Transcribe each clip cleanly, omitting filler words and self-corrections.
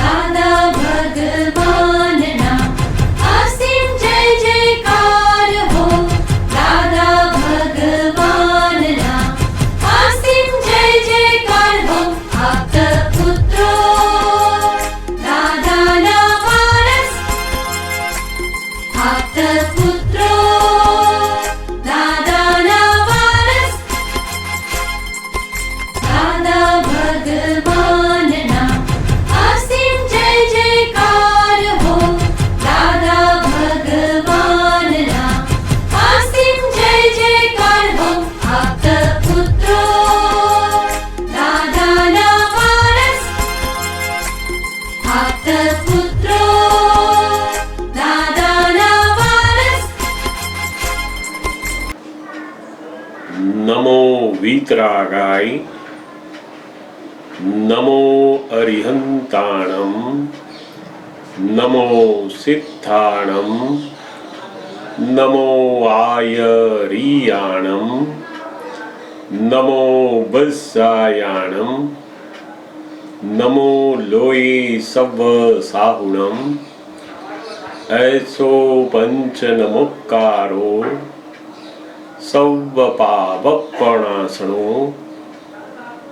દાદા ભગવાનના અસીમ જય જયકાર હો. દાદા ભગવાનના અસીમ જય જયકાર હો. આપત પુત્રો દાદાના વારસ, આપત પુત્રો દાદાના વારસ. દાદા ભગવાનના અસીમ જય જયકાર હો. દાદા ભગવાનના અસીમ જય જયકાર હો. આપત પુત્રો દાદાના વારસ, આપત પુત્રો દાદાના વારસ. નમો વીતરાગાય, નમો અરિહંતાણમ, નમો સિદ્ધાણમ, નમો આયરિયાણમ, નમો બસ્સાયાણમ, નમો લોયે સવ સાહુણમ. એસો પંચ નમોકારો સૌવ પાવપણાસણો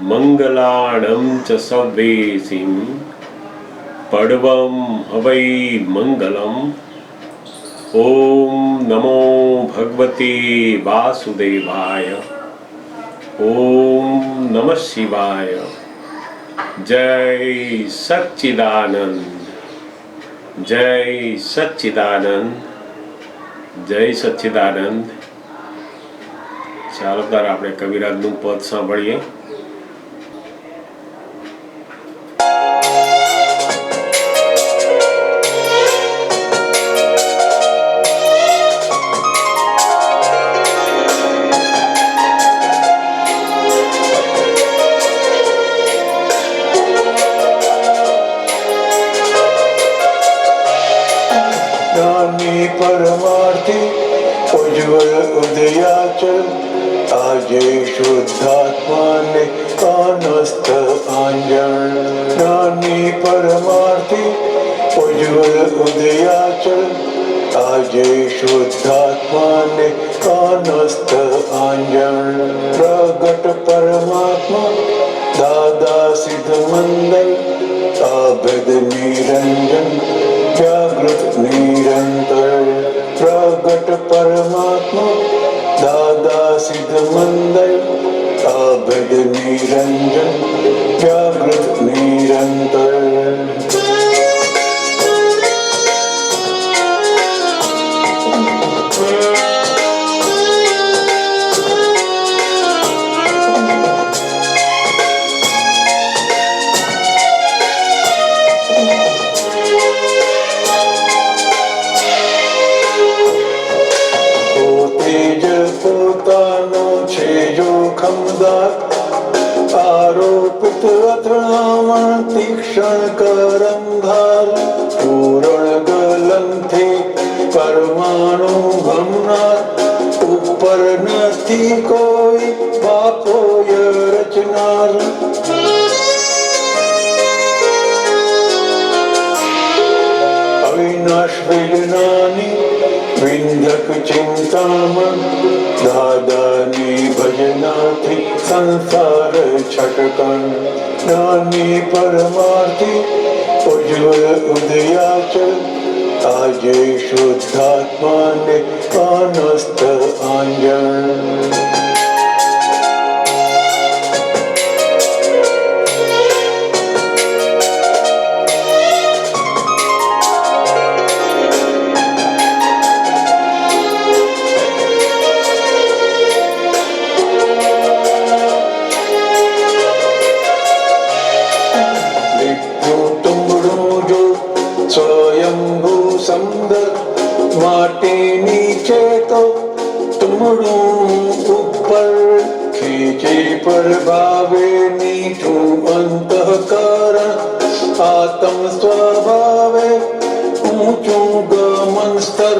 મંગલાણં ચ સવ્વેસિં પડવં હવૈ મંગલમ. ઓમ નમો ભગવતે વાસુદેવાય. ઓમ નમઃ શિવાય. જય સચ્ચિદાનંદ, જય સચ્ચિદાનંદ, જય સચ્ચિદાનંદ. ચાલો ત્યારે આપણે કવિરાજનું પદ સાંભળીએ. જ્ઞાની પરમાર્થી ઉજ્જવલ ઉદયાચલ, આજે શુદ્ધાત્માને કાનસ્થ આંજણ. જ્ઞાની પરમાર્થી ઉજ્જવલ ઉદયાચલ, આજે શુદ્ધાત્માને કાનસ્થ આંજણ. પ્રગટ પરમાત્મા દાદા સિદ્ધ મંદલ, અભેદ નિરંજન જાગૃત નિરંતર. પ્રગટ પરમાત્મા દાદા સિદ્ધ મંદલ, અભેદ નિરંજન જાગૃત નિરંતર. પોતાનો છે જોખમદાર, આરોપિત અથડામણ તીક્ષ્ણ કરંધાર. પૂરણ ગલનથી પરમાણુ ભમનાર, ઉપર નથી કોઈ બાપોય રચનાર. અવિનાશ વિજ્ઞાની વિંધક ચિંતામણ, દાદાની ભજનાથી સંસાર છટકણ. જ્ઞાની પરમાર્થી ઉજ્જવલ ઉદયાચલ, આજે શુદ્ધાત્માને કાનસ્થ આંજણ. સ્વયંભૂ સુંદર માટી નીચે તો તુમડું ઉપર, ખીચે પ્રભાવે મીઠું અંતઃકરણ. આત્મ સ્વભાવે ઊંચું ગમન સ્તર.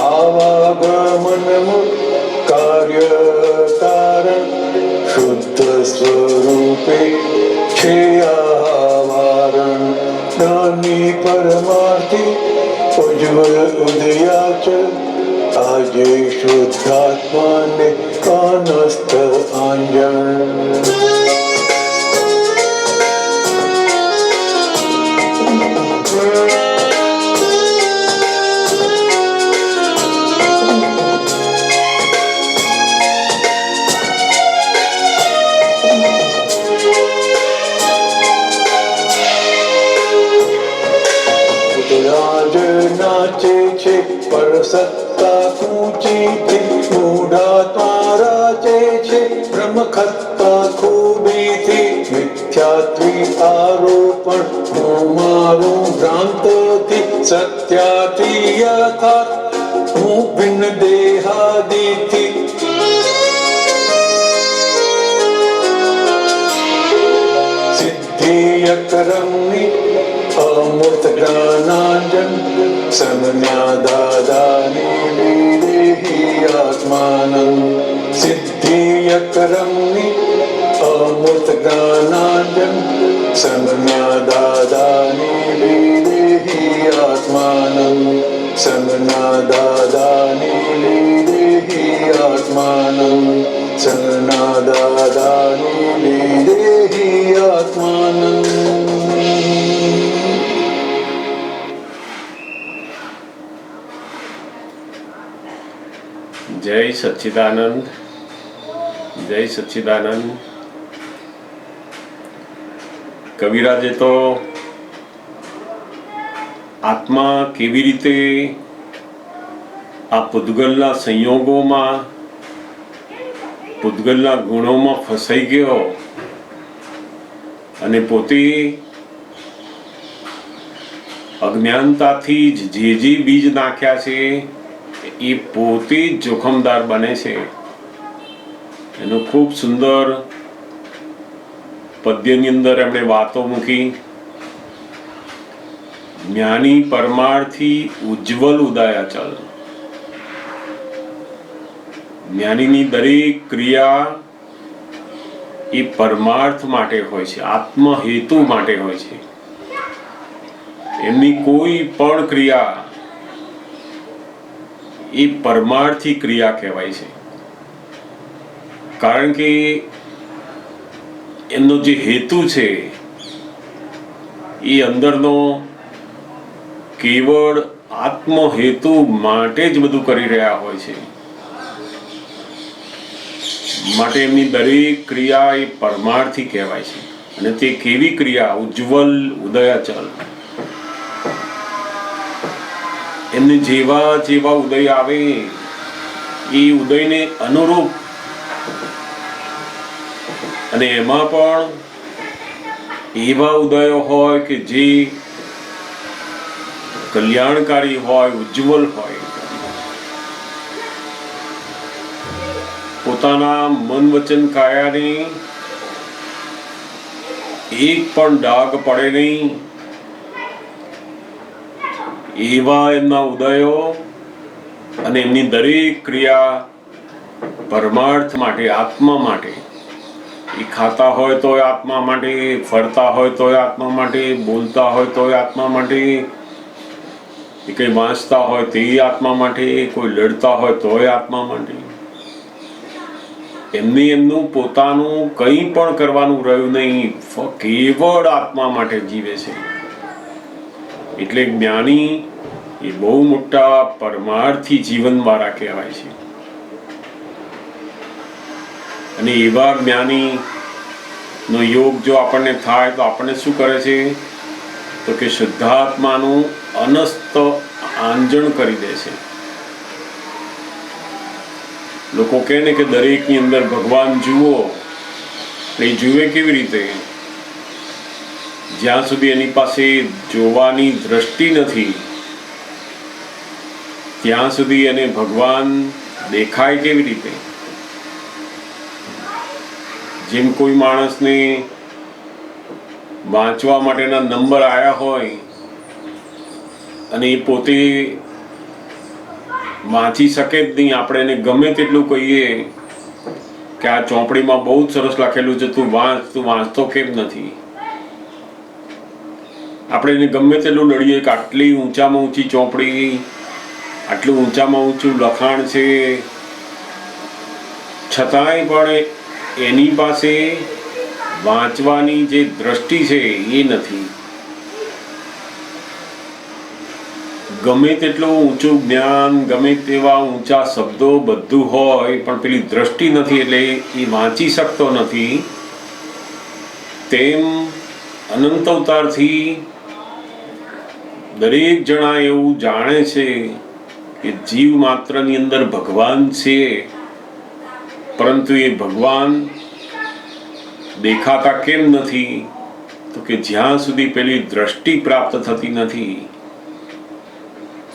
આવાગમન કાર્ય કારણ શુદ્ધ સ્વરૂપે છે આવારણ જ્ઞાની પરમાર્થી ઉજ્જવલ ઉદયાચલ આજે શુદ્ધાત્માને કાનસ્થ આંજણ નાચે છે પર સત્તા કૂચીથી મૂઢાત્મા રાચે છે બ્રહ્મખત્તા ખૂબીથી મિથ્યાત્વી આરોપણ હું મારું ભ્રાંતથી સત્યાથી યથાર્થ હું ભિન્ન દેહાદિથી સિદ્ધિય કરમની અમૃત જ્ઞાનાંજન સમન્યા દાદાની વિદેહી આત્માનંદ સિદ્ધિય કરમની અમૃત જ્ઞાનાંજન સમન્યા દાદાની વિદેહી આત્માનંદ સમન્યા દાદાની વિદેહી આત્માનંદ સમન્યા દાદાની વિદેહી આત્માનંદ જય સચ્ચિદાનંદ, જય સચ્ચિદાનંદ. કવિરાજે તો આત્મા કેવી રીતે આ પૂતગલના સંયોગોમાં પૂતગલના ગુણોમાં ફસાઈ ગયો અને પોતે અજ્ઞાનતાથી જ જે બીજ નાખ્યા છે એ પોતે જ જોખમદાર બને છે. એનું ખૂબ સુંદર પદ્યની અંદર એમણે વાતો મૂકી. જ્ઞાની પરમાર્થી ઉજ્જવલ ઉદયાચલ. જ્ઞાનીની દરેક ક્રિયા એ પરમાર્થ માટે હોય છે, આત્મહેતુ માટે હોય છે. એમની કોઈ પણ ક્રિયા એ પરમાર્થી ક્રિયા કહેવાય છે, કારણ કે એમનો જે હેતુ છે એ અંદરનો કેવળ આત્મહેતુ માટે જ બધું કરી રહ્યા હોય છે. માટે એમની દરેક ક્રિયા એ પરમાર્થી કહેવાય છે. અને તે કેવી ક્રિયા? ઉજ્જવલ ઉદયાચલ. એમને જેવા જેવા ઉદય આવે એ ઉદયને અનુરૂપ, અને એમાં પણ એવા ઉદયો હોય કે જે કલ્યાણકારી હોય, ઉજ્જવલ હોય. પોતાના મન વચન કાયાની એક પણ ડાઘ પડે નહીં એવા એમના ઉદયો, અને એમની દરેક ક્રિયા પરમાર્થ માટે, આત્મા માટે. એ ખાતા હોય તોય આત્મા માટે, ફરતા હોય તોય આત્મા માટે, બોલતા હોય તોય આત્મા માટે, એ કંઈ વાંચતા હોય તે આત્મા માટે, કોઈ લડતા હોય તોય આત્મા માટે. એમને એમનું પોતાનું કંઈ પણ કરવાનું રહ્યું નહીં, કેવળ આત્મા માટે જીવે છે. એટલે જ્ઞાની એ બહુ મોટા પરમાર્થી જીવનવાળા કહેવાય છે. અને એવા જ્ઞાની નો યોગ જો આપણને થાય તો આપણને શું કરે છે? તો કે શુદ્ધાત્માનું અનસ્ત આંજણ કરી દે છે. લોકો કહે ને કે દરેકની અંદર ભગવાન જુઓ, એ જુએ કેવી રીતે? જ્યાં સુધી એની પાસે જોવાની દ્રષ્ટિ નથી ત્યાં સુધી એને ભગવાન દેખાય કેવી રીતે? જેમ કોઈ માણસને વાંચવા માટેના નંબર આવ્યા હોય અને એ પોતે વાંચી શકે જ નહીં, આપણે એને ગમે તેટલું કહીએ કે આ ચોપડીમાં બહુ જ સરસ લખેલું છે, તું વાંચતો કેમ નથી? આપણે એને ગમે તેટલું લડીએ કે આટલી ઊંચામાં ઊંચી ચોપડી, આટલું ઊંચામાં ઊંચું લખાણ છે, છતાંય પણ એની પાસે વાંચવાની જે દ્રષ્ટિ છે એ નથી. ગમે તેટલું ઊંચું જ્ઞાન, ગમે તેવા ઊંચા શબ્દો બધું હોય, પણ પેલી દ્રષ્ટિ નથી એટલે એ વાંચી શકતો નથી. તેમ અનંત અવતારથી દરેક જણા એવું જાણે છે કે જીવ માત્રની અંદર ભગવાન છે, પરંતુ એ ભગવાન દેખાતા કેમ નથી? તો કે જ્યાં સુધી પેલી દ્રષ્ટિ પ્રાપ્ત થતી નથી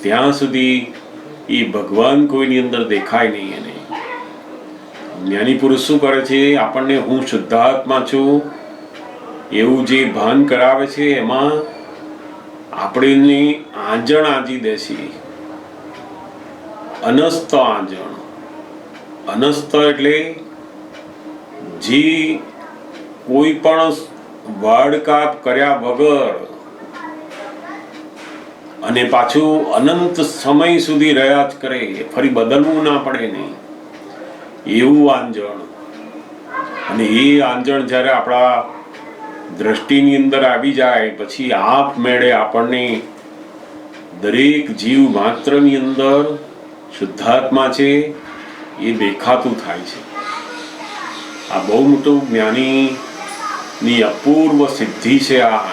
ત્યાં સુધી એ ભગવાન કોઈની અંદર દેખાય નહીં. એને જ્ઞાની પુરુષ શું કરે છે? આપણને હું શુદ્ધાત્મા છું એવું જે ભાન કરાવે છે, એમાં આપણે આંજણ આજી દે છે. અનસ્ત આંજણ. અનસ્ત એટલે જે કોઈ પણ વાડકાપ કર્યા વગર અને પાછું અનંત સમય સુધી રહ્યા જ કરે, ફરી બદલવું ના પડે નહીં એવું આંજણ. અને એ આંજણ જ્યારે આપણા દ્રષ્ટિની અંદર આવી જાય પછી આપમેળે આપણને દરેક જીવ માત્રની અંદર શુદ્ધાત્મા છે એ દેખાતું થાય છે. આ બહુ મોટું જ્ઞાનીની અપૂર્વ સિદ્ધિ છે આ,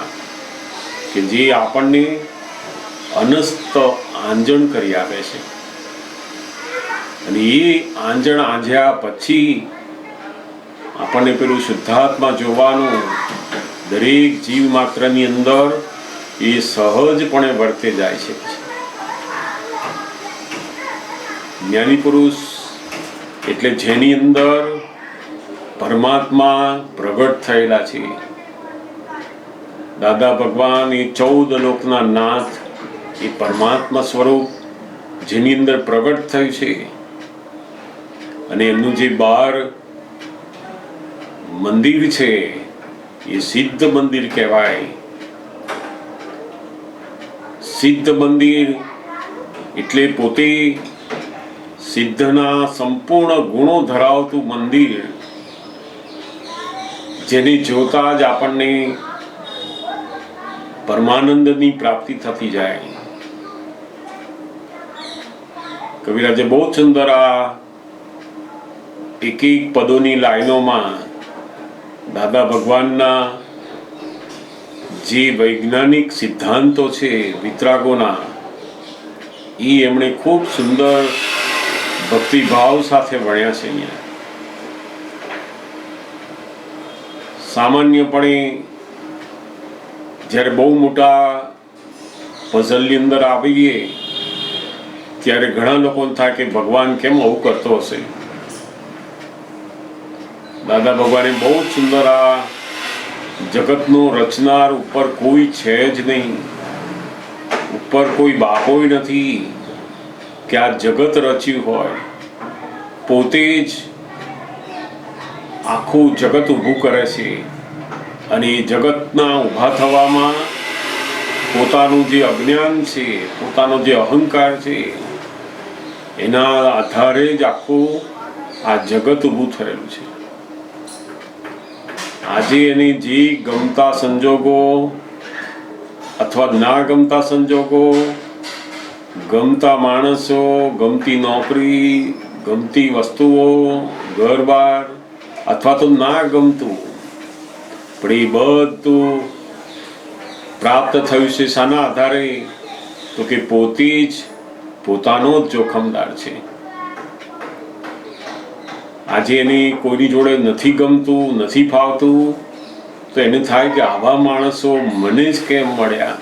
કે જે આપણને અનસ્ત આંજણ કરી આપે છે. અને એ આંજણ આંજ્યા પછી આપણને પેલું શુદ્ધાત્મા જોવાનું દરેક જીવ માત્રની અંદર એ સહજપણે વર્તે જાય છે. જ્ઞાની પુરુષ એટલે જેની અંદર પરમાત્મા પ્રગટ થયેલા છે. દાદા ભગવાન એ 14 લોકના નાથ, એ પરમાત્મા સ્વરૂપ જેની અંદર પ્રગટ થયું છે. અને એમનું જે 12 મંદિર છે એ સિદ્ધ મંદિર કહેવાય. સિદ્ધ મંદિર એટલે પોતે સિદ્ધના સંપૂર્ણ ગુણો ધરાવતું મંદિર, જેને જોતા જ આપણને પરમાનંદની પ્રાપ્તિ થતી જાય. કવિરાજે બહુ સુંદર આ એક એક પદોની લાઈનોમાં દાદા ભગવાનના જે વૈજ્ઞાનિક સિદ્ધાંતો છે વિતરાગોના, એ એમણે ખૂબ સુંદર ભક્તિભાવ સાથે વણ્યા છે. અહીંયા સામાન્યપણે જ્યારે બહુ મોટા પઝલની અંદર આવીએ ત્યારે ઘણા લોકોને થાય કે ભગવાન કેમ આવું કરતો હશે. દાદા ભગવાને બહુ જ સુંદર આ જગતનો રચનાર ઉપર કોઈ છે જ નહીં, ઉપર કોઈ બાપોય નથી કે આ જગત રચ્યું હોય. પોતે જ આખું જગત ઊભું કરે છે. અને એ જગતના ઊભા થવામાં પોતાનું જે અજ્ઞાન છે, પોતાનો જે અહંકાર છે, એના આધારે જ આખું આ જગત ઊભું થયેલું છે. આજે એની જે ગમતા સંજોગો અથવા ના ગમતા સંજોગો, ગમતા માણસો, ગમતી નોકરી, ગમતી વસ્તુઓ, ઘર-બાર અથવા તો ના ગમતું, પણ એ બધું પ્રાપ્ત થયું છે શાના આધારે? તો કે પોતે જ પોતાનો જ જોખમદાર છે. આજે એને કોઈની જોડે નથી ગમતું, નથી ફાવતું, તો એને થાય કે આવા માણસો મને જ કેમ મળ્યા?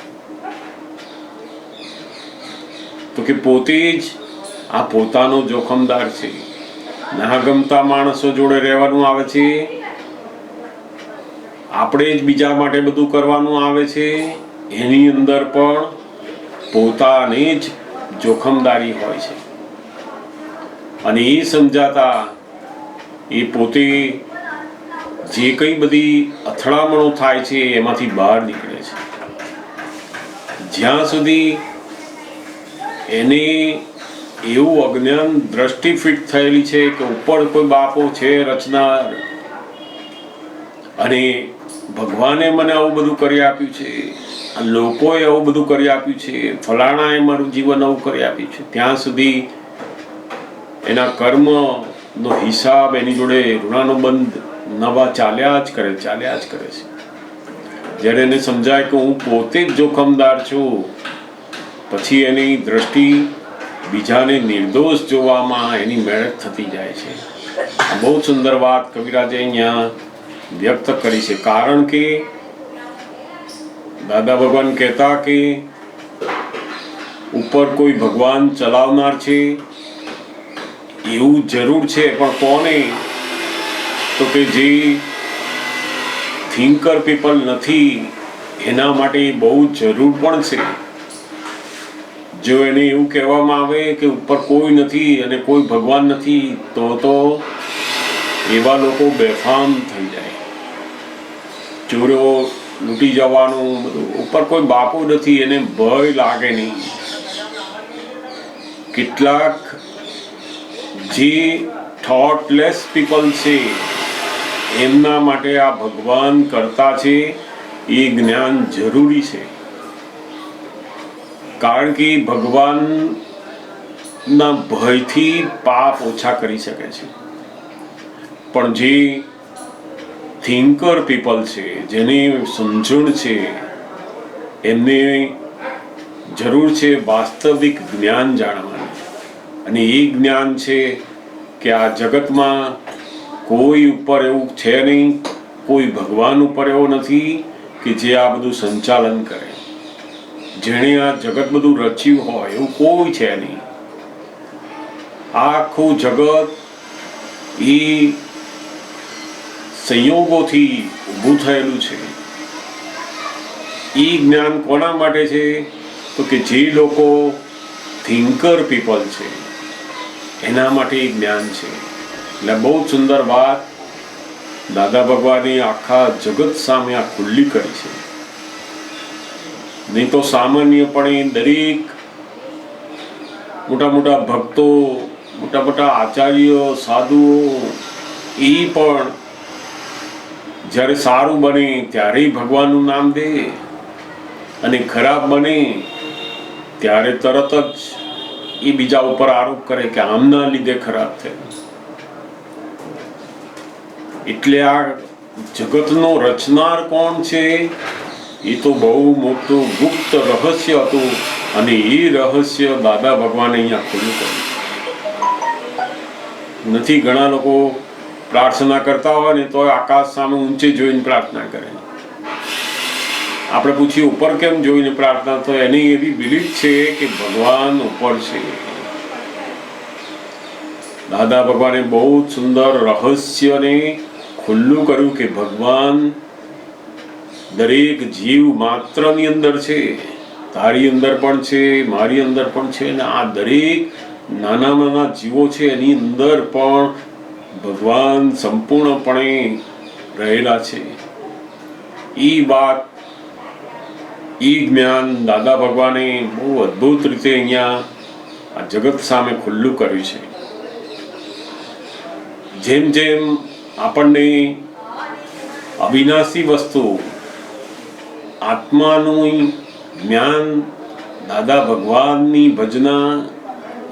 તો કે પોતે જ આ પોતાનો જોખમદાર છે. ના ગમતા માણસો જોડે રહેવાનું આવે છે, આપણે જ બીજા માટે બધું કરવાનું આવે છે. એની અંદર પણ પોતાની જ જોખમદારી હોય છે. અને એ સમજાતા એ પોતે જે કંઈ બધી અથડામણો થાય છે એમાંથી બહાર નીકળે છે. જ્યાં સુધી એને એવું અજ્ઞાન દ્રષ્ટિ ફિટ થયેલી છે કે ઉપર કોઈ બાપો છે રચનાર અને ભગવાને મને આવું બધું કરી આપ્યું છે, આ લોકોએ આવું બધું કરી આપ્યું છે, ફલાણાએ મારું જીવન આવું કરી આપ્યું છે, ત્યાં સુધી એના કર્મનો હિસાબ એની જોડે ઋણાનો બંધ નવા ચાલ્યા જ કરે છે. જ્યારે એને સમજાય કે હું પોતે જ જોખમદાર છું, પછી એની દ્રષ્ટિ બીજાને નિર્દોષ જોવામાં એની મહેનત થતી જાય છે. આ બહુ સુંદર વાત કવિરાજે અહીંયા વ્યક્ત કરી છે. કારણ કે દાદા ભગવાન કહેતા કે ઉપર કોઈ ભગવાન ચલાવનાર છે એવું જરૂર છે, પણ કોને? તો કે જે થિંકર પીપલ નથી એના માટે બહુ જરૂર પણ છે. જો એને એવું કહેવામાં આવે કે ઉપર કોઈ નથી અને કોઈ ભગવાન નથી તો એવા લોકો બેફામ થઈ જાય, ચોરો લૂંટી જવાનું બધું. ઉપર કોઈ બાપુ નથી એને ભય લાગે નહીં. કેટલાક જે થોટલેસ પીપલ છે એમના માટે આ ભગવાન કરતા છે એ જ્ઞાન જરૂરી છે. કારણ કે ભગવાનના ભયથી પાપ ઓછા કરી શકે છે. પણ જે થિંકર પીપલ છે, જેની સમજણ છે, એમને જરૂર છે વાસ્તવિક જ્ઞાન જાણવાની. અને એ જ્ઞાન છે કે આ જગતમાં કોઈ ઉપર એવું છે નહીં, કોઈ ભગવાન ઉપર એવો નથી કે જે આ બધું સંચાલન કરે. જેણે આ જગત બધું રચ્યું હોય એવું કોઈ છે નહીં. આખું જગત એ સંયોગોથી ઊભું થયેલું છે. એ જ્ઞાન કોના માટે છે? તો કે જે લોકો થિંકર પીપલ છે એના માટે એ જ્ઞાન છે. એટલે બહુ સુંદર વાત દાદા ભગવાને આખા જગત સામે આ ખુલ્લી કરી છે. નહીં તો સામાન્યપણે દરેક મોટા મોટા ભક્તો, મોટા મોટા આચાર્ય, સાધુઓ એ પણ જ્યારે સારું બને ત્યારે ભગવાનનું નામ દે અને ખરાબ બને ત્યારે તરત જ એ બીજા ઉપર આરોપ કરે કે આમના લીધે ખરાબ થયું. એટલે આ જગતનો રચનાર કોણ છે એ તો બહુ મોટું ગુપ્ત રહસ્ય હતું અને એ રહસ્ય દાદા ભગવાને અહીંયા ખુલ્લું કર્યું. નથી ઘણા લોકો પ્રાર્થના કરતા હોય ને તો આકાશ સામે ઊંચે જોઈને પ્રાર્થના કરે. આપણે પૂછીએ ઉપર કેમ જોઈને પ્રાર્થના, તો એની એવી બિલીફ છે કે ભગવાન ઉપર છે. દાદા ભગવાને બહુ સુંદર રહસ્યને ખુલ્લું કર્યું કે ભગવાન દરેક જીવ માત્રની અંદર છે. તારી અંદર પણ છે, મારી અંદર પણ છે, અને આ દરેક નાના નાના જીવો છે એની અંદર પણ ભગવાન સંપૂર્ણપણે રહેલા છે. એ વાત, એ જ્ઞાન દાદા ભગવાને બહુ અદ્ભુત રીતે અહીંયા આ જગત સામે ખુલ્લું કર્યું છે. જેમ જેમ આપણને અવિનાશી વસ્તુ આત્માનું જ્ઞાન, દાદા ભગવાનની ભજના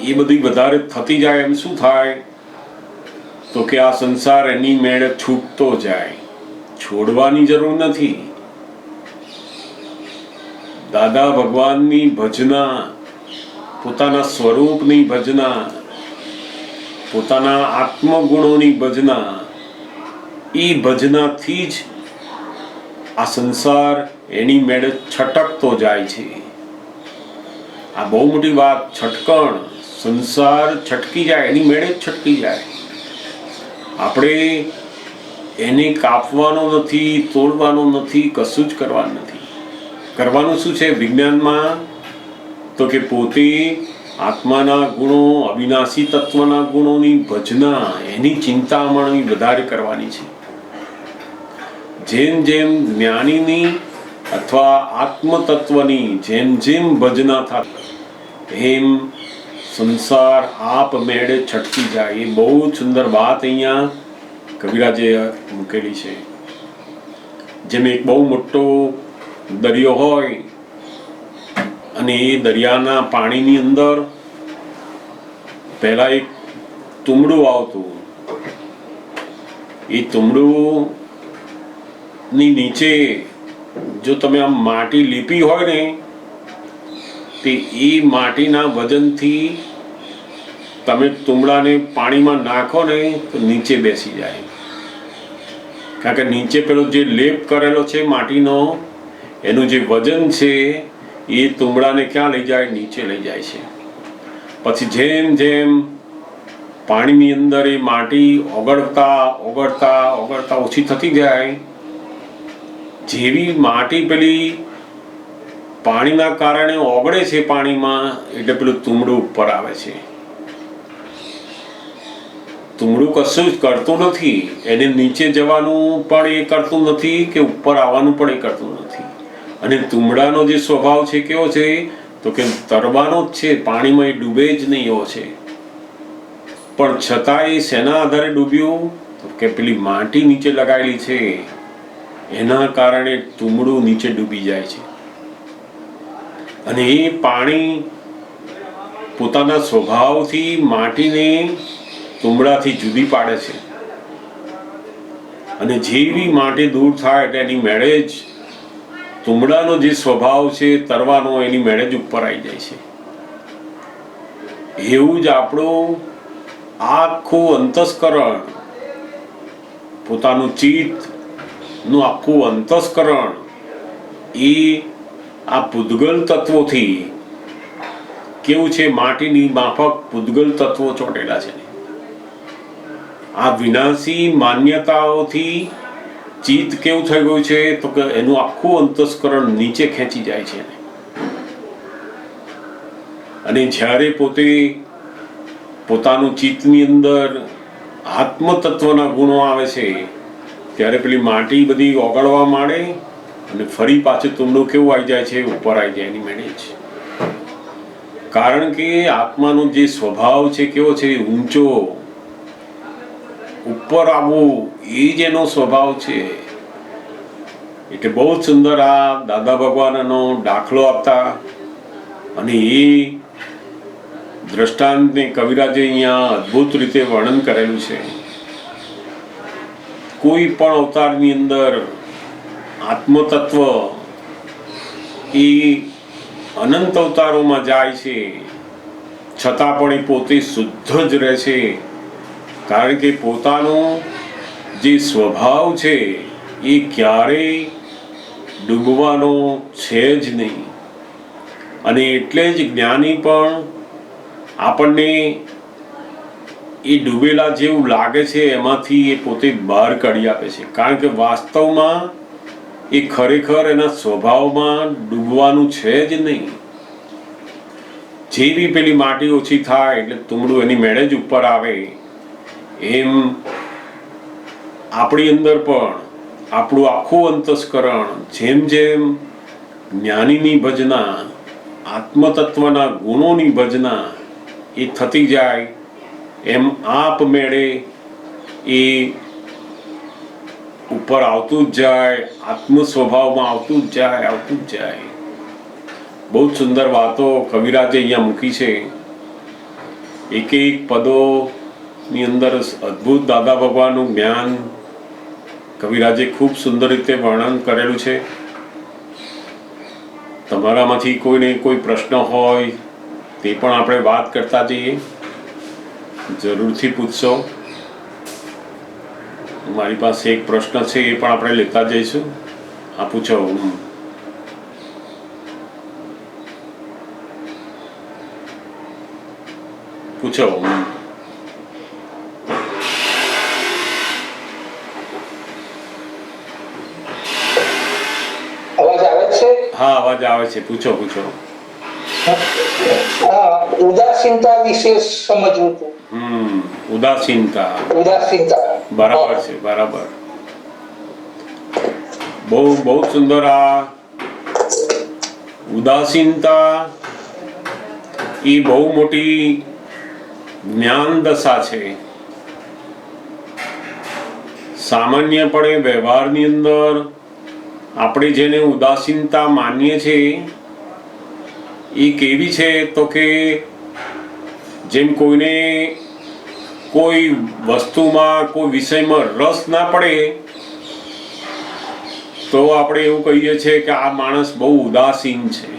એ બધી વધારે થતી જાય એમ શું થાય? તો કે આ સંસાર એની મેળે છૂટતો જાય. છોડવાની જરૂર નથી. દાદા ભગવાનની ભજના, પોતાના સ્વરૂપની ભજના, પોતાના આત્મગુણોની ભજના, એ ભજનાથી જ આ સંસાર એની મેળે છટકતો જાય છે. આ બહુ મોટી વાત. છટકણ, સંસાર છટકી જાય, એની મેળે જ છટકી જાય. આપણે એને કાપવાનો નથી, તોડવાનો નથી, કશું જ કરવાનું નથી. કરવાનું શું છે વિજ્ઞાનમાં? તો કે પોતે આત્માના ગુણો, અવિનાશી તત્વના ગુણોની ભજના, એની ચિંતામણી વધારે કરવાની છે. જેમ જેમ જ્ઞાનીની અથવા આત્મતત્વની જેમ જેમ ભજના થાય એમ સંસાર આપમેળે છટકી જાય. એ બહુ જ સુંદર વાત અહીંયા કવિરાજે મૂકેલી છે. જેમ એક બહુ મોટો દરિયો હોય અને એ દરિયાના પાણીની અંદર પહેલા એક તુંબડું આવતું. એ તુંબડું ની નીચે જો તમે આમ માટી લીપી હોય ને તે એ માટીના વજનથી તમે તુંબડાને પાણીમાં નાખો ને તો નીચે બેસી જાય. કારણ કે નીચે પેલો જે લેપ કરેલો છે માટીનો, એનું જે વજન છે એ તુંબડાને ક્યાં લઈ જાય? નીચે લઈ જાય છે. પછી જેમ જેમ પાણીની અંદર એ માટી ઓગળતા ઓગળતા ઓગળતા ઓછી થતી જાય, જેવી માટી પેલી પાણીના કારણે ઓગળે છે પાણીમાં, એટલે પેલું તુંબડું ઉપર આવે છે. તુંબડું કશું જ કરતું નથી, એને નીચે જવાનું પણ એ કરતું નથી કે ઉપર આવવાનું પણ એ કરતું નથી. અને તુંબડાનો જે સ્વભાવ છે કેવો છે? તો કે તરવાનો જ છે, પાણીમાં એ ડૂબે જ નહીં એવો છે. પણ છતાં એ શેના આધારે ડૂબ્યું? તો કે પેલી માટી નીચે લગાવેલી છે એના કારણે તુંબડું નીચે ડૂબી જાય છે. અને એ પાણી પોતાના સ્વભાવથી માટીને તુંબડાથી જુદી પાડે છે. અને જેવી માટી દૂર થાય એટલે એની મેળે જ તુંબડાનો જે સ્વભાવ છે તરવાનો, એની મેળે જ ઉપર આવી જાય છે. એવું જ આપણું આખું અંતસ્કરણ, પોતાનું ચિત્ત નું આખું અંતસ્કરણ એ આ પૂદગલ તત્વોથી કેવું છે? માટીની માફક પૂદગલ તત્વો ચોટેલા છે. આ વિનાશી માન્યતાઓથી ચિત્ત કેવું થઈ ગયું છે? તો કે એનું આખું અંતસ્કરણ નીચે ખેંચી જાય છે. અને જ્યારે પોતે પોતાનું ચિત્તની અંદર આત્મતત્વના ગુણો આવે છે ત્યારે પેલી માટી બધી ઓગળવા માંડે અને ફરી પાછું તુંબડું કેવું આવી જાય છે? ઉપર આવી જાય એની મેળે જ. કારણ કે આત્માનો જે સ્વભાવ છે કેવો છે? ઊંચો, ઉપર આવવું, એ જ એનો સ્વભાવ છે. એટલે બહુ જ સુંદર આ દાદા ભગવાનનો દાખલો આપતા અને એ દ્રષ્ટાંતને કવિરાજે અહીંયા અદ્ભુત રીતે વર્ણન કરેલું છે. કોઈ પણ અવતારની અંદર આત્મતત્વ એ અનંત અવતારોમાં જાય છે, છતાં પણ એ પોતે શુદ્ધ જ રહે છે. કારણ કે પોતાનો જે સ્વભાવ છે એ ક્યારેય ડૂબવાનો છે જ નહીં. અને એટલે જ જ્ઞાની પણ આપણને એ ડૂબેલા જેવું લાગે છે એમાંથી એ પોતે બહાર કાઢી આપે છે. કારણ કે વાસ્તવમાં એ ખરેખર એના સ્વભાવમાં ડૂબવાનું છે જ નહીં. જેવી પેલી માટી ઓછી થાય એટલે તુંબડું એની મેળે જ ઉપર આવે, એમ આપણી અંદર પણ આપણું આખું અંતસ્કરણ જેમ જેમ જ્ઞાનીની ભજના, આત્મતત્વના ગુણોની ભજના એ થતી જાય એમ આપમેળે એ ઉપર આવતું જ જાય, આત્મ સ્વભાવમાં આવતું જ જાય, આવતું જ જાય. બહુ જ સુંદર વાતો કવિરાજે અહીંયા મૂકી છે. એક એક પદોની અંદર અદ્ભુત દાદા ભગવાનનું જ્ઞાન કવિરાજે ખૂબ સુંદર રીતે વર્ણન કરેલું છે. તમારામાંથી કોઈને કોઈ પ્રશ્ન હોય તે પણ આપણે વાત કરતા જઈએ, જરૂરથી પૂછશો. મારી પાસે એક પ્રશ્ન છે એ પણ આપણે લેતા જઈશું. આ પૂછો. પૂછો. અવાજ આવે છે? હા, અવાજ આવે છે. પૂછો પૂછો. ઉદાસીનતા વિશે સમજવું હતું. ઉદાસીનતા. ઉદાસીનતા બરાબર છે, બરાબર. બહુ બહુ સુંદર. આ ઉદાસીનતા એ બહુ મોટી જ્ઞાન દશા છે. સામાન્યપણે વ્યવહારની અંદર આપણે જેને ઉદાસીનતા માનીએ છીએ એ કેવી છે તો કે જેમ કોઈને કોઈ વસ્તુમાં કોઈ વિષયમાં રસ ના પડે તો આપણે એવું કહીએ છીએ કે આ માણસ બહુ ઉદાસીન છે.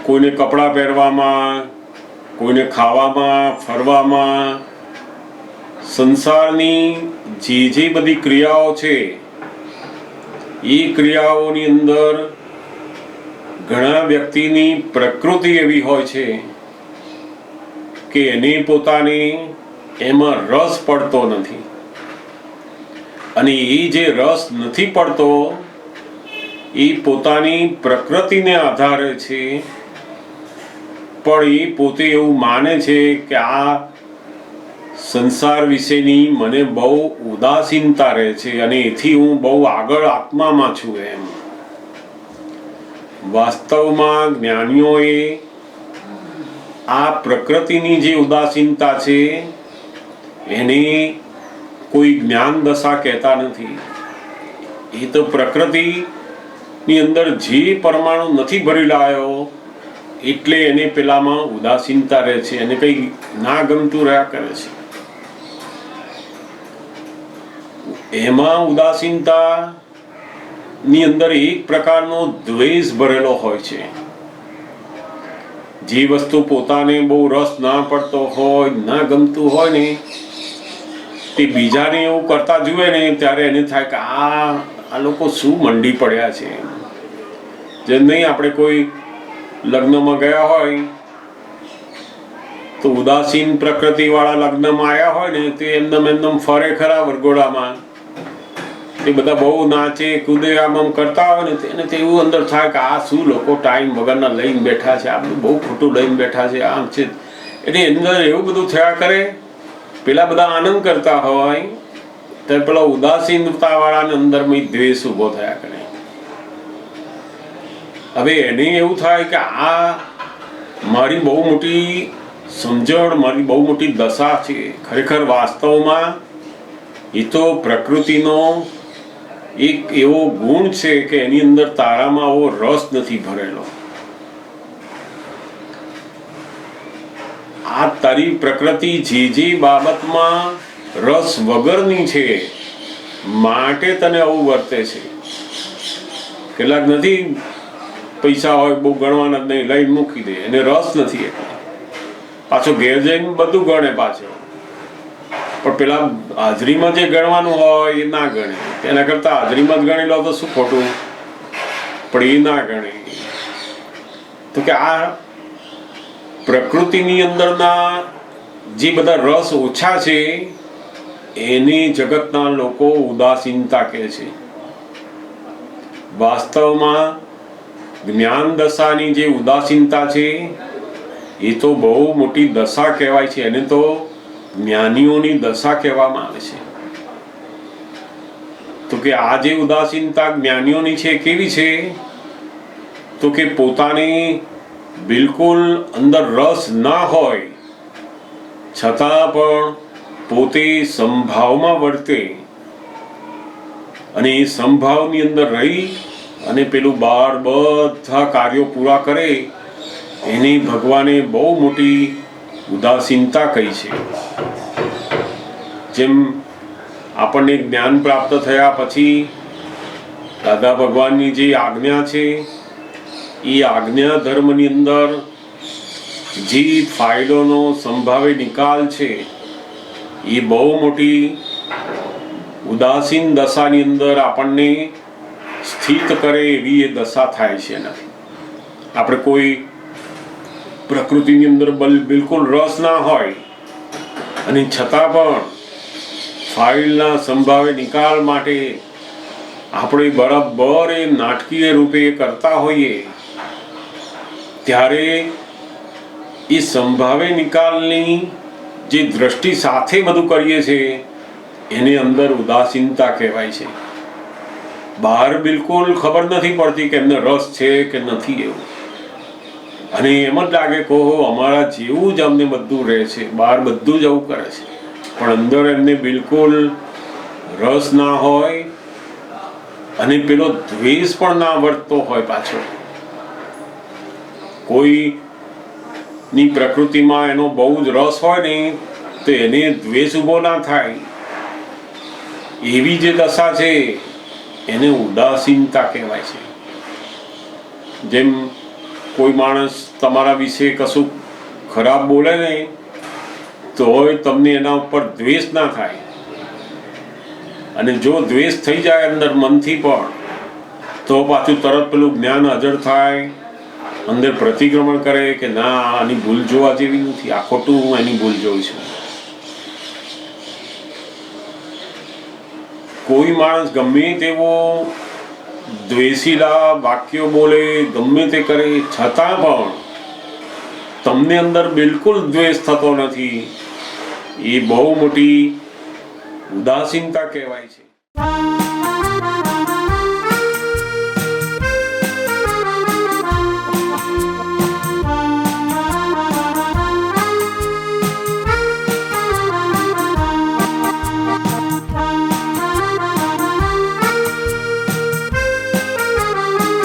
કોઈને કપડાં પહેરવામાં, કોઈને ખાવામાં, ફરવામાં, સંસારની જે બધી ક્રિયાઓ છે એ ક્રિયાઓની અંદર ઘણા વ્યક્તિની પ્રકૃતિ એવી હોય છે કે એને પોતાને એમાં રસ પડતો નથી, અને એ જે રસ નથી પડતો એ પોતાની પ્રકૃતિને આધારે છે, પણ એ પોતે એવું માને છે કે આ સંસાર વિશેની મને બહુ ઉદાસીનતા રહે છે અને એથી હું બહુ આગળ આત્મામાં છું એમ. વાસ્તવમાં જ્ઞાનીઓએ આ પ્રકૃતિની જે ઉદાસીનતા છે એને કોઈ જ્ઞાન દશા કહેતા નથી. એ તો પ્રકૃતિની અંદર જે પરમાણુ નથી ભરી લાયો એટલે એને પેલામાં ઉદાસીનતા રહે છે, એને કંઈ ના ગમતું રહ્યા કરે છે. એમાં ઉદાસીનતા ની અંદર એક પ્રકારનો દ્વેષ ભરેલો હોય છે. જે વસ્તુ પોતાને બહુ રસ ના પડતો હોય, ના ગમતું હોય ને તે બીજાને એવું કરતા જુએ ને ત્યારે એને થાય કે આ લોકો શું મંડી પડ્યા છે. જેમ નહીં આપણે કોઈ લગ્નમાં ગયા હોય તો ઉદાસીન પ્રકૃતિ વાળા લગ્નમાં આવ્યા હોય ને તે એમનેમ ફરે ખરા વરઘોડામાં, એ બધા બહુ નાચે કૂદે આમ કરતા હોય ને તેને તો એવું અંદર થાય કે આ શું લોકો ટાઈમ વગરના લઈને બેઠા છે, આ બધું બહુ ખોટું લઈને બેઠા છે, આમ છે. એટલે અંદર એવું બધું થયા કરે. પેલા બધા આનંદ કરતા હોય તો પેલા ઉદાસીનતા વાળાને અંદર દ્વેષ ઉભો થયા કરે. હવે એને એવું થાય કે આ મારી બહુ મોટી સમજણ, મારી બહુ મોટી દશા છે. ખરેખર વાસ્તવમાં એ તો પ્રકૃતિનો એક એવો ગુણ છે કે એની અંદર તારામાં આવો રસ નથી ભરેલો. આ તારી પ્રકૃતિ જે બાબતમાં રસ વગરની છે માટે તને આવું વર્તે છે. કેટલાક નથી પૈસા હોય બહુ ગણવાના જ નહીં, લઈને મૂકી દે, એને રસ નથી એટલે પાછો ઘેર જઈને બધું ગણે પાછો. પણ પેલા હાજરીમાં જે ગણવાનું હોય એ ના ગણે, એના કરતા હાજરીમાં જ ગણી લો તો શું ખોટું, પણ એ ના ગણે. તો કે આ પ્રકૃતિની અંદરના જે બધા રસ ઓછા છે એની જગતના લોકો ઉદાસીનતા કહે છે. વાસ્તવમાં જ્ઞાન દશાની જે ઉદાસીનતા છે એ તો બહુ મોટી દશા કહેવાય છે. એને તો જ્ઞાનીઓની દશા કહેવામાં આવે છે. તો કે આ જે ઉદાસીનતા જ્ઞાનીઓની છે કેવી છે તો કે પોતાને બિલકુલ અંદર રસ ના હોય છતાં પણ પોતે સંભાવમાં વર્તે અને એ સંભાવની અંદર રહી અને પેલું બહાર બધા કાર્યો પૂરા કરે, એની ભગવાને બહુ મોટી ઉદાસીનતા કહી છે. જેમ આપણને જ્ઞાન પ્રાપ્ત થયા પછી દાદા ભગવાનની જે આજ્ઞા છે એ આજ્ઞા ધર્મની અંદર જે ફાયદોનો સંભાવે નિકાલ છે એ બહુ મોટી ઉદાસીન દશાની અંદર આપણને સ્થિત કરે એવી એ દશા થાય છે. આપણે કોઈ પ્રકૃતિની અંદર બિલકુલ રસ ના હોય અને છતાં પણ ફાઇલના સંભાવે નિકાલ માટે આપણે બરાબર એ નાટકીય રૂપે કરતા હોઈએ ત્યારે એ સંભાવે નિકાલની જે દ્રષ્ટિ સાથે બધું કરીએ છીએ એની અંદર ઉદાસીનતા કહેવાય છે. બહાર બિલકુલ ખબર નથી પડતી કે એમને રસ છે કે નથી એવું, અને એમ જ લાગે કહો અમારા જેવું જ અમને બધું રહે છે, બહાર બધું જ આવું કરે છે, પણ અંદર એમને બિલકુલ રસ ના હોય અને પેલો દ્વેષ પણ ના વર્તતો હોય. પાછો કોઈની પ્રકૃતિમાં એનો બહુ જ રસ હોય ને તો એને દ્વેષ ઊભો ના થાય. એવી જે દશા છે એને ઉદાસીનતા કહેવાય છે. જેમ કોઈ માણસ તમારા વિશે કશું ખરાબ બોલે ને તોય તમને એના ઉપર દ્વેષ ના થાય, અને જો દ્વેષ થઈ જાય અંદર મનથી પણ તો પાછું તરત પેલું જ્ઞાન હાજર થાય, અંદર પ્રતિક્રમણ કરે કે ના આની ભૂલ જોવા જેવી નથી, આ ખોટું હું એની ભૂલ જોઉં છું. કોઈ માણસ ગમે તેવો દ્વેષીલા વાક્યો બોલે, ગમે તે કરે, છતાં પણ તમને અંદર બિલકુલ દ્વેષ થતો નથી, એ બહુ મોટી ઉદાસીનતા કહેવાય છે.